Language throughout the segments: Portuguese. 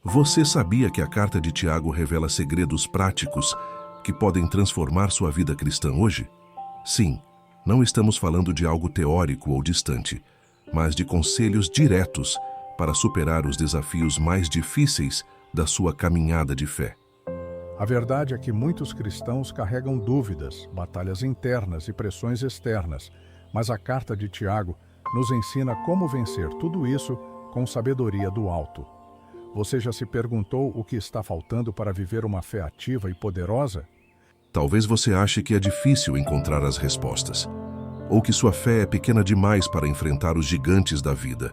Você sabia que a carta de Tiago revela segredos práticos que podem transformar sua vida cristã hoje? Sim, não estamos falando de algo teórico ou distante, mas de conselhos diretos para superar os desafios mais difíceis da sua caminhada de fé. A verdade é que muitos cristãos carregam dúvidas, batalhas internas e pressões externas, mas a carta de Tiago nos ensina como vencer tudo isso com sabedoria do alto. Você já se perguntou o que está faltando para viver uma fé ativa e poderosa? Talvez você ache que é difícil encontrar as respostas, ou que sua fé é pequena demais para enfrentar os gigantes da vida.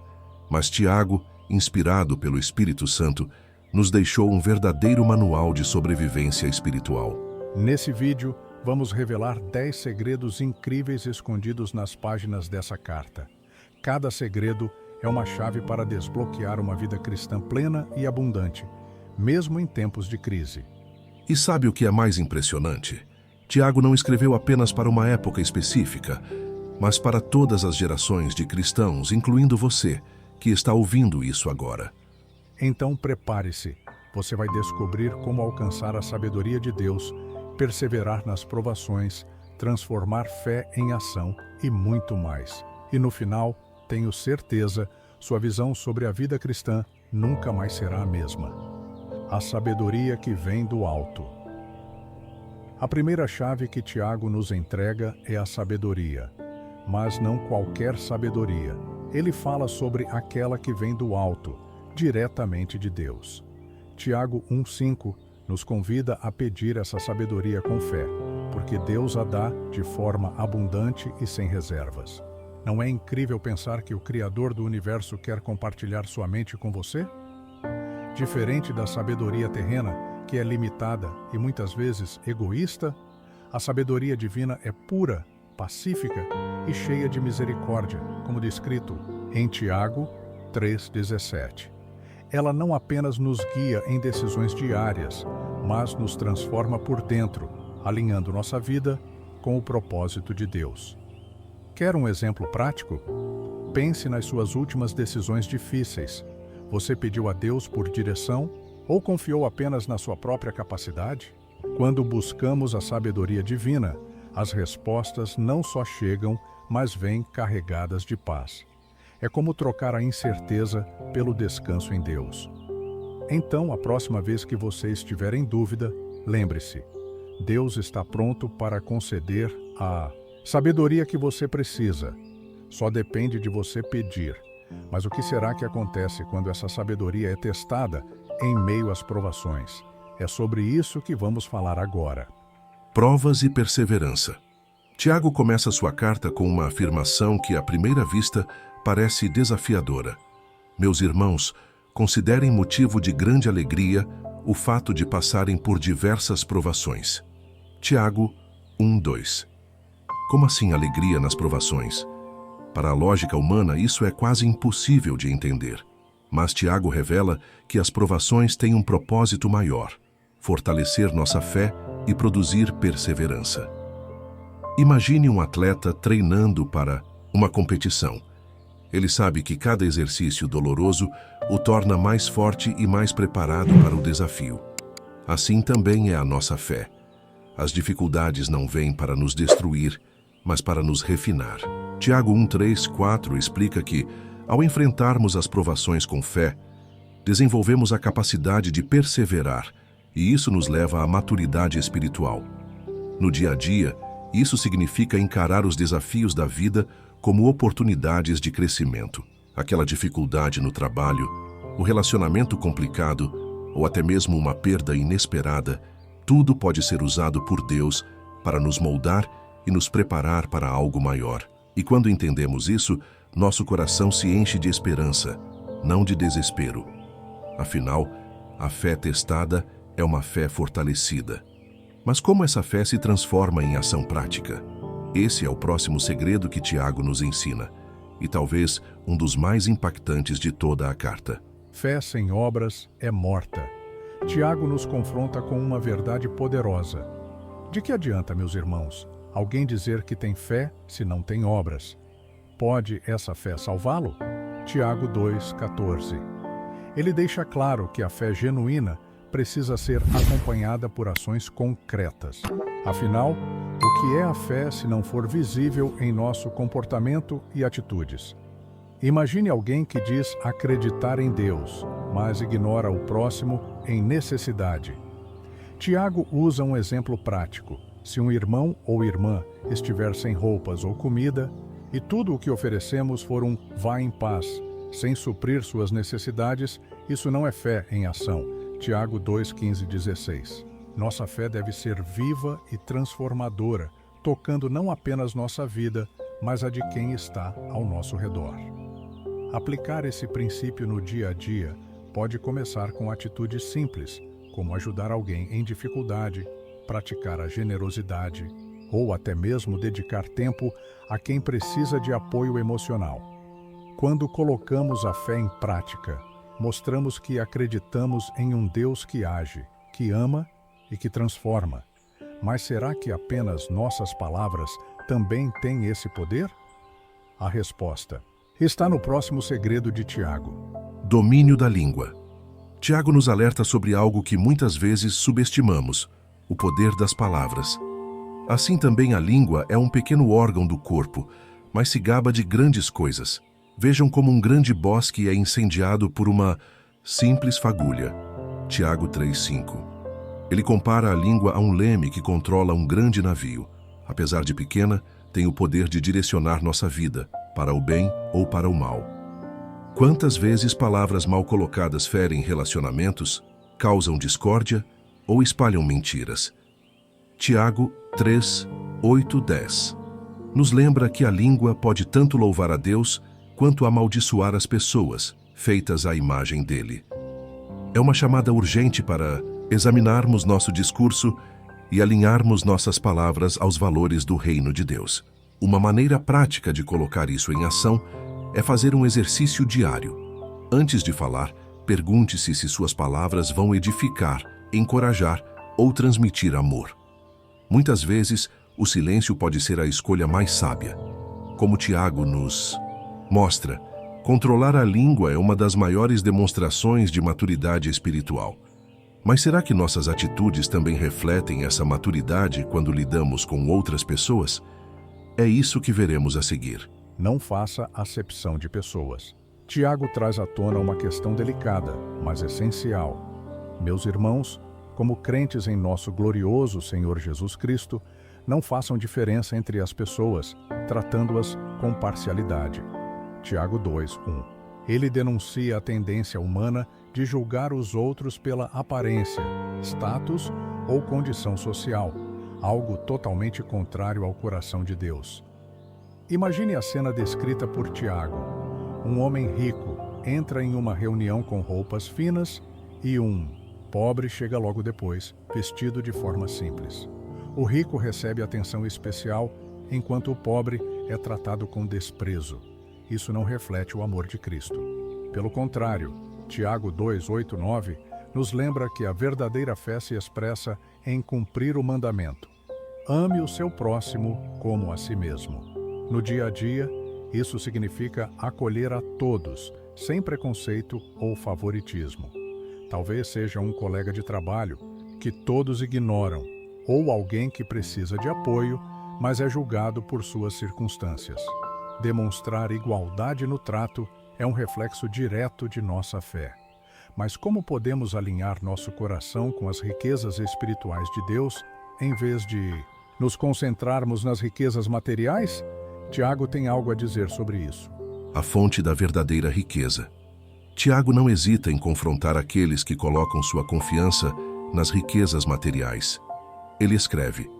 Mas Tiago, inspirado pelo Espírito Santo, nos deixou um verdadeiro manual de sobrevivência espiritual. Nesse vídeo, vamos revelar 10 segredos incríveis escondidos nas páginas dessa carta. Cada segredo é uma chave para desbloquear uma vida cristã plena e abundante, mesmo em tempos de crise. E sabe o que é mais impressionante? Tiago não escreveu apenas para uma época específica, mas para todas as gerações de cristãos, incluindo você, que está ouvindo isso agora. Então prepare-se, você vai descobrir como alcançar a sabedoria de Deus, perseverar nas provações, transformar fé em ação e muito mais. E no final, tenho certeza, sua visão sobre a vida cristã nunca mais será a mesma. A sabedoria que vem do alto. A primeira chave que Tiago nos entrega é a sabedoria, mas não qualquer sabedoria. Ele fala sobre aquela que vem do alto, diretamente de Deus. Tiago 1,5 nos convida a pedir essa sabedoria com fé, porque Deus a dá de forma abundante e sem reservas. Não é incrível pensar que o Criador do Universo quer compartilhar sua mente com você? Diferente da sabedoria terrena, que é limitada e muitas vezes egoísta, a sabedoria divina é pura, pacífica e cheia de misericórdia, como descrito em Tiago 3,17. Ela não apenas nos guia em decisões diárias, mas nos transforma por dentro, alinhando nossa vida com o propósito de Deus. Quer um exemplo prático? Pense nas suas últimas decisões difíceis. Você pediu a Deus por direção ou confiou apenas na sua própria capacidade? Quando buscamos a sabedoria divina, as respostas não só chegam, mas vêm carregadas de paz. É como trocar a incerteza pelo descanso em Deus. Então, a próxima vez que você estiver em dúvida, lembre-se, Deus está pronto para conceder a sabedoria que você precisa. Só depende de você pedir. Mas o que será que acontece quando essa sabedoria é testada em meio às provações? É sobre isso que vamos falar agora. Provas e perseverança. Tiago começa sua carta com uma afirmação que, à primeira vista, parece desafiadora. Meus irmãos, considerem motivo de grande alegria o fato de passarem por diversas provações. Tiago 1:2. Como assim alegria nas provações? Para a lógica humana, isso é quase impossível de entender. Mas Tiago revela que as provações têm um propósito maior: fortalecer nossa fé e produzir perseverança. Imagine um atleta treinando para uma competição. Ele sabe que cada exercício doloroso o torna mais forte e mais preparado para o desafio. Assim também é a nossa fé. As dificuldades não vêm para nos destruir, mas para nos refinar. Tiago 1:3-4 explica que, ao enfrentarmos as provações com fé, desenvolvemos a capacidade de perseverar, e isso nos leva à maturidade espiritual. No dia a dia, isso significa encarar os desafios da vida como oportunidades de crescimento. Aquela dificuldade no trabalho, o relacionamento complicado ou até mesmo uma perda inesperada, tudo pode ser usado por Deus para nos moldar e nos preparar para algo maior. E quando entendemos isso, nosso coração se enche de esperança, não de desespero. Afinal, a fé testada é uma fé fortalecida. Mas como essa fé se transforma em ação prática? Esse é o próximo segredo que Tiago nos ensina, e talvez um dos mais impactantes de toda a carta. Fé sem obras é morta. Tiago nos confronta com uma verdade poderosa. De que adianta, meus irmãos, alguém dizer que tem fé se não tem obras? Pode essa fé salvá-lo? Tiago 2,14. Ele deixa claro que a fé genuína precisa ser acompanhada por ações concretas. Afinal, o que é a fé se não for visível em nosso comportamento e atitudes? Imagine alguém que diz acreditar em Deus, mas ignora o próximo em necessidade. Tiago usa um exemplo prático. Se um irmão ou irmã estiver sem roupas ou comida, e tudo o que oferecemos for um vá em paz, sem suprir suas necessidades, isso não é fé em ação. Tiago 2, 15 e 16. Nossa fé deve ser viva e transformadora, tocando não apenas nossa vida, mas a de quem está ao nosso redor. Aplicar esse princípio no dia a dia pode começar com atitudes simples, como ajudar alguém em dificuldade, praticar a generosidade, ou até mesmo dedicar tempo a quem precisa de apoio emocional. Quando colocamos a fé em prática, mostramos que acreditamos em um Deus que age, que ama e que transforma. Mas será que apenas nossas palavras também têm esse poder? A resposta está no próximo segredo de Tiago. Domínio da língua. Tiago nos alerta sobre algo que muitas vezes subestimamos: o poder das palavras. Assim também a língua é um pequeno órgão do corpo, mas se gaba de grandes coisas. Vejam como um grande bosque é incendiado por uma simples fagulha. Tiago 3,5. Ele compara a língua a um leme que controla um grande navio. Apesar de pequena, tem o poder de direcionar nossa vida, para o bem ou para o mal. Quantas vezes palavras mal colocadas ferem relacionamentos, causam discórdia ou espalham mentiras? Tiago 3, 8, 10. Nos lembra que a língua pode tanto louvar a Deus quanto amaldiçoar as pessoas, feitas à imagem dele. É uma chamada urgente para examinarmos nosso discurso e alinharmos nossas palavras aos valores do reino de Deus. Uma maneira prática de colocar isso em ação é fazer um exercício diário. Antes de falar, pergunte-se se suas palavras vão edificar, encorajar ou transmitir amor. Muitas vezes, o silêncio pode ser a escolha mais sábia. Como Tiago nos mostra, controlar a língua é uma das maiores demonstrações de maturidade espiritual. Mas será que nossas atitudes também refletem essa maturidade quando lidamos com outras pessoas? É isso que veremos a seguir. Não faça acepção de pessoas. Tiago traz à tona uma questão delicada, mas essencial. Meus irmãos, como crentes em nosso glorioso Senhor Jesus Cristo, não façam diferença entre as pessoas, tratando-as com parcialidade. Tiago 2, 1. Ele denuncia a tendência humana de julgar os outros pela aparência, status ou condição social, algo totalmente contrário ao coração de Deus. Imagine a cena descrita por Tiago. Um homem rico entra em uma reunião com roupas finas e um pobre chega logo depois, vestido de forma simples. O rico recebe atenção especial, enquanto o pobre é tratado com desprezo. Isso não reflete o amor de Cristo. Pelo contrário, Tiago 2, 8, 9 nos lembra que a verdadeira fé se expressa em cumprir o mandamento: ame o seu próximo como a si mesmo. No dia a dia, isso significa acolher a todos, sem preconceito ou favoritismo. Talvez seja um colega de trabalho que todos ignoram, ou alguém que precisa de apoio, mas é julgado por suas circunstâncias. Demonstrar igualdade no trato é um reflexo direto de nossa fé. Mas como podemos alinhar nosso coração com as riquezas espirituais de Deus, em vez de nos concentrarmos nas riquezas materiais? Tiago tem algo a dizer sobre isso. A fonte da verdadeira riqueza. Tiago não hesita em confrontar aqueles que colocam sua confiança nas riquezas materiais. Ele escreve: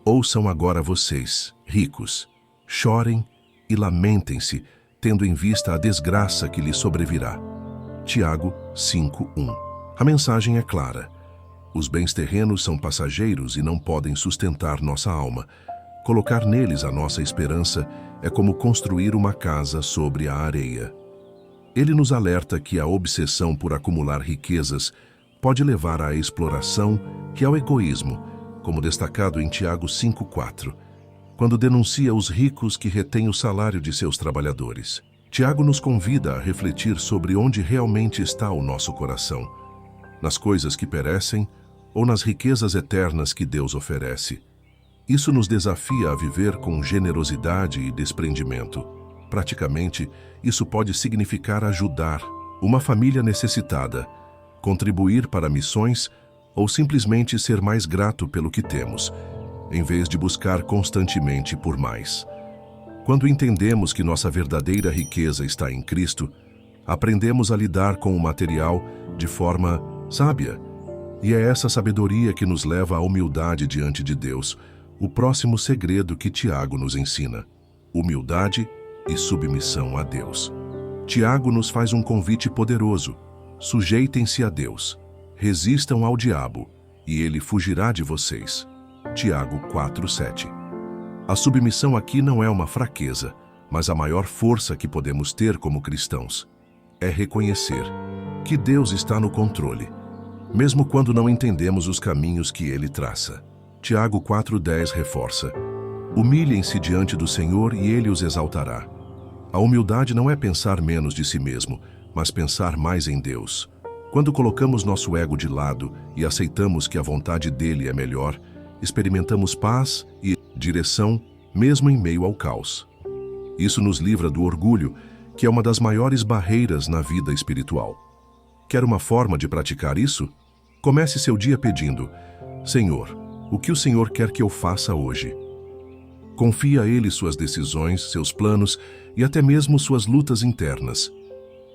ouçam agora vocês, ricos, chorem e lamentem-se, tendo em vista a desgraça que lhes sobrevirá. Tiago 5:1. A mensagem é clara. Os bens terrenos são passageiros e não podem sustentar nossa alma. Colocar neles a nossa esperança é como construir uma casa sobre a areia. Ele nos alerta que a obsessão por acumular riquezas pode levar à exploração e ao egoísmo, como destacado em Tiago 5:4, quando denuncia os ricos que retêm o salário de seus trabalhadores. Tiago nos convida a refletir sobre onde realmente está o nosso coração, nas coisas que perecem ou nas riquezas eternas que Deus oferece. Isso nos desafia a viver com generosidade e desprendimento. Praticamente, isso pode significar ajudar uma família necessitada, contribuir para missões ou simplesmente ser mais grato pelo que temos, em vez de buscar constantemente por mais. Quando entendemos que nossa verdadeira riqueza está em Cristo, aprendemos a lidar com o material de forma sábia. E é essa sabedoria que nos leva à humildade diante de Deus, o próximo segredo que Tiago nos ensina: humildade e submissão a Deus. Tiago nos faz um convite poderoso: sujeitem-se a Deus, resistam ao diabo, e ele fugirá de vocês. Tiago 4:7. A submissão aqui não é uma fraqueza, mas a maior força que podemos ter como cristãos. É reconhecer que Deus está no controle, mesmo quando não entendemos os caminhos que Ele traça. Tiago 4:10 reforça: humilhem-se diante do Senhor e Ele os exaltará. A humildade não é pensar menos de si mesmo, mas pensar mais em Deus. Quando colocamos nosso ego de lado e aceitamos que a vontade dele é melhor, experimentamos paz e direção, mesmo em meio ao caos. Isso nos livra do orgulho, que é uma das maiores barreiras na vida espiritual. Quer uma forma de praticar isso? Comece seu dia pedindo: Senhor, o que o Senhor quer que eu faça hoje? Confie a Ele suas decisões, seus planos e até mesmo suas lutas internas.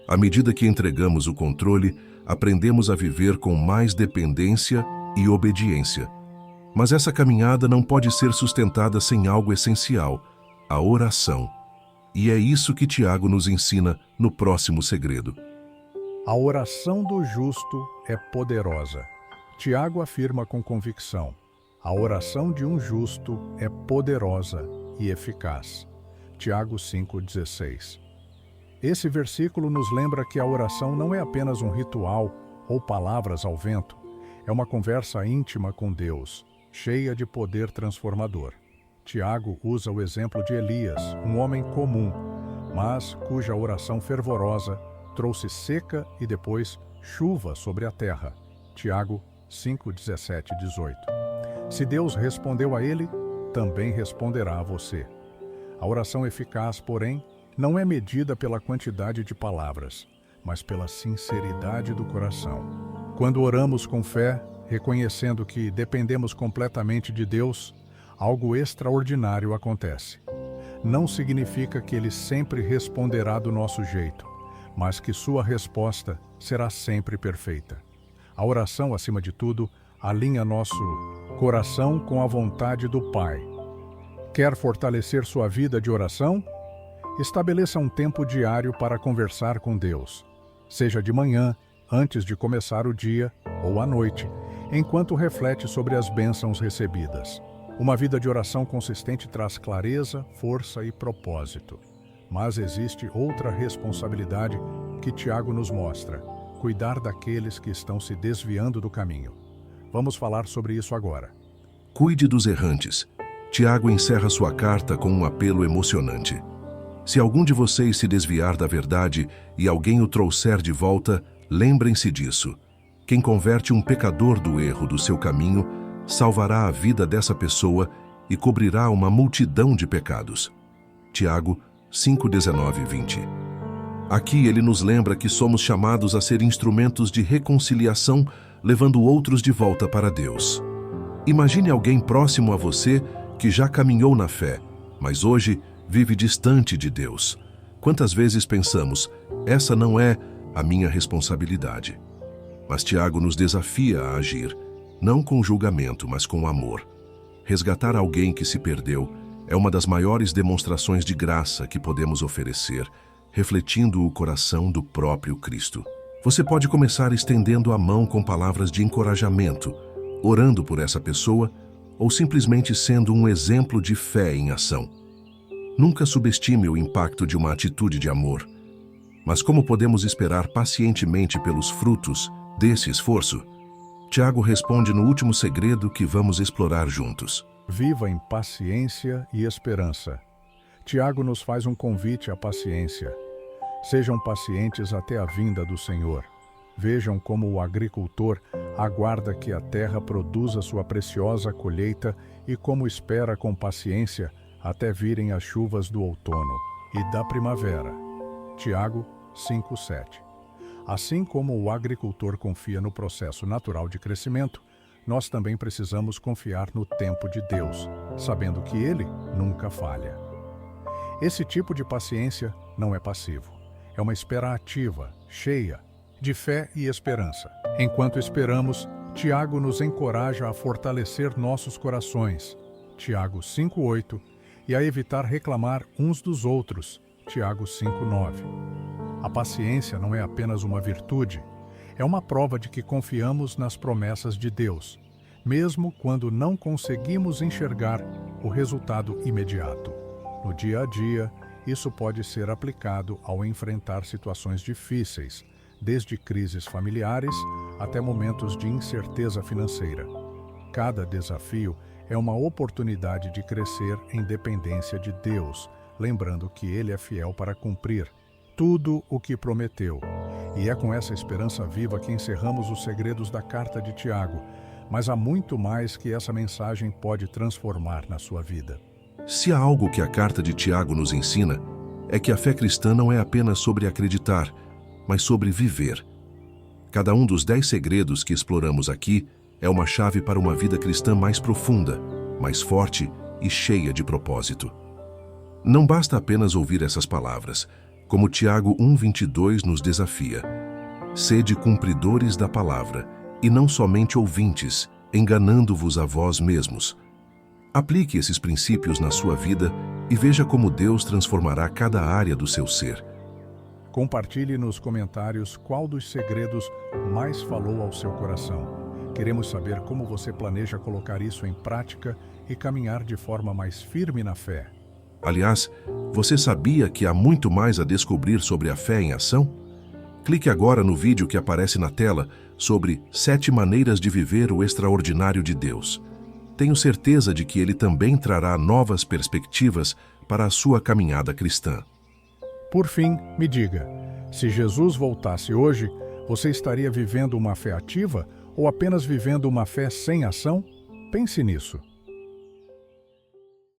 À medida que entregamos o controle, aprendemos a viver com mais dependência e obediência. Mas essa caminhada não pode ser sustentada sem algo essencial: a oração. E é isso que Tiago nos ensina no próximo segredo. A oração do justo é poderosa. Tiago afirma com convicção: a oração de um justo é poderosa e eficaz. Tiago 5,16. Esse versículo nos lembra que a oração não é apenas um ritual ou palavras ao vento. É uma conversa íntima com Deus, cheia de poder transformador. Tiago usa o exemplo de Elias, um homem comum, mas cuja oração fervorosa trouxe seca e depois chuva sobre a terra. Tiago 5:17 e 18. Se Deus respondeu a ele, também responderá a você. A oração eficaz, porém, não é medida pela quantidade de palavras, mas pela sinceridade do coração. Quando oramos com fé, reconhecendo que dependemos completamente de Deus, algo extraordinário acontece. Não significa que Ele sempre responderá do nosso jeito, mas que sua resposta será sempre perfeita. A oração, acima de tudo, alinha nosso coração com a vontade do Pai. Quer fortalecer sua vida de oração? Estabeleça um tempo diário para conversar com Deus, seja de manhã, antes de começar o dia, ou à noite, enquanto reflete sobre as bênçãos recebidas. Uma vida de oração consistente traz clareza, força e propósito. Mas existe outra responsabilidade que Tiago nos mostra: cuidar daqueles que estão se desviando do caminho. Vamos falar sobre isso agora. Cuide dos errantes. Tiago encerra sua carta com um apelo emocionante. Se algum de vocês se desviar da verdade e alguém o trouxer de volta, lembrem-se disso. Quem converte um pecador do erro do seu caminho, salvará a vida dessa pessoa e cobrirá uma multidão de pecados. Tiago 5:19 e 20. Aqui ele nos lembra que somos chamados a ser instrumentos de reconciliação, levando outros de volta para Deus. Imagine alguém próximo a você que já caminhou na fé, mas hoje vive distante de Deus. Quantas vezes pensamos: essa não é a minha responsabilidade? Mas Tiago nos desafia a agir, não com julgamento, mas com amor. Resgatar alguém que se perdeu é uma das maiores demonstrações de graça que podemos oferecer, refletindo o coração do próprio Cristo. Você pode começar estendendo a mão com palavras de encorajamento, orando por essa pessoa ou simplesmente sendo um exemplo de fé em ação. Nunca subestime o impacto de uma atitude de amor. Mas como podemos esperar pacientemente pelos frutos desse esforço? Tiago responde no último segredo que vamos explorar juntos. Viva em paciência e esperança. Tiago nos faz um convite à paciência. Sejam pacientes até a vinda do Senhor. Vejam como o agricultor aguarda que a terra produza sua preciosa colheita e como espera com paciência até virem as chuvas do outono e da primavera. Tiago 5:7. Assim como o agricultor confia no processo natural de crescimento, nós também precisamos confiar no tempo de Deus, sabendo que Ele nunca falha. Esse tipo de paciência não é passivo. É uma espera ativa, cheia de fé e esperança. Enquanto esperamos, Tiago nos encoraja a fortalecer nossos corações, Tiago 5:8, e a evitar reclamar uns dos outros, Tiago 5:9. A paciência não é apenas uma virtude, é uma prova de que confiamos nas promessas de Deus, mesmo quando não conseguimos enxergar o resultado imediato. No dia a dia, isso pode ser aplicado ao enfrentar situações difíceis, desde crises familiares até momentos de incerteza financeira. Cada desafio é uma oportunidade de crescer em dependência de Deus, lembrando que Ele é fiel para cumprir tudo o que prometeu. E é com essa esperança viva que encerramos os segredos da carta de Tiago, mas há muito mais que essa mensagem pode transformar na sua vida. Se há algo que a carta de Tiago nos ensina, é que a fé cristã não é apenas sobre acreditar, mas sobre viver. Cada um dos 10 segredos que exploramos aqui é uma chave para uma vida cristã mais profunda, mais forte e cheia de propósito. Não basta apenas ouvir essas palavras, como Tiago 1:22 nos desafia. Sede cumpridores da palavra, e não somente ouvintes, enganando-vos a vós mesmos. Aplique esses princípios na sua vida e veja como Deus transformará cada área do seu ser. Compartilhe nos comentários qual dos segredos mais falou ao seu coração. Queremos saber como você planeja colocar isso em prática e caminhar de forma mais firme na fé. Aliás, você sabia que há muito mais a descobrir sobre a fé em ação? Clique agora no vídeo que aparece na tela sobre 7 maneiras de viver o extraordinário de Deus. Tenho certeza de que ele também trará novas perspectivas para a sua caminhada cristã. Por fim, me diga, se Jesus voltasse hoje, você estaria vivendo uma fé ativa ou apenas vivendo uma fé sem ação? Pense nisso.